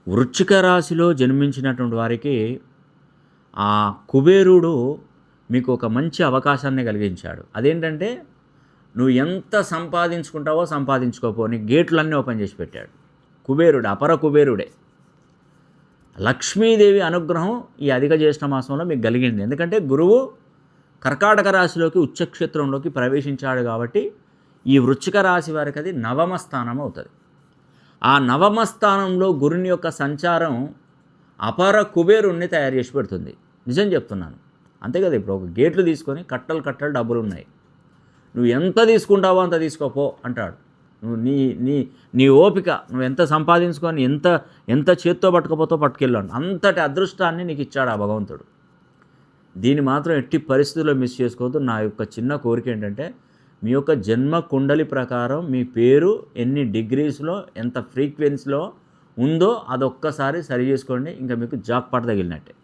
వృశ్చిక రాశిలో జన్మించినటువంటి వారికి ఆ కుబేరుడు మీకు ఒక మంచి అవకాశాన్ని కలిగించాడు. అదేంటంటే నువ్వు ఎంత సంపాదించుకుంటావో సంపాదించుకోపో నీ గేట్లన్నీ ఓపెన్ చేసి పెట్టాడు. కుబేరుడు అపర కుబేరుడే. లక్ష్మీదేవి అనుగ్రహం ఈ అధిక జ్యేష్ఠ మాసంలో మీకు కలిగింది. ఎందుకంటే గురువు కర్కాటక రాశిలోకి ఉచ్చక్షేత్రంలోకి ప్రవేశించాడు కాబట్టి ఈ వృశ్చిక రాశి వారికి అది నవమ స్థానం అవుతుంది. ఆ నవమ స్థానంలో గురుని యొక్క సంచారం అపర కుబేరుణ్ణి తయారు చేసి పెడుతుంది. నిజం చెప్తున్నాను. అంతే కదా. ఇప్పుడు ఒక గేట్లు తీసుకొని కట్టలు కట్టలు డబ్బులు ఉన్నాయి, నువ్వు ఎంత తీసుకుంటావో అంత తీసుకోపో అంటాడు. నువ్వు నీ నీ నీ ఓపిక, నువ్వు ఎంత సంపాదించుకొని ఎంత చేత్తో పట్టుకపోతో పట్టుకెళ్ళాను, అంతటి అదృష్టాన్ని నీకు ఇచ్చాడు ఆ భగవంతుడు. దీన్ని మాత్రం ఎట్టి పరిస్థితుల్లో మిస్ చేసుకోవద్దు. నా యొక్క చిన్న కోరిక ఏంటంటే మీ యొక్క జన్మ కుండలి ప్రకారం మీ పేరు ఎన్ని డిగ్రీస్లో ఎంత ఫ్రీక్వెన్సీలో ఉందో అదొక్కసారి సరి చేసుకోండి. ఇంకా మీకు జాక్పాట్ తగిలినట్టే.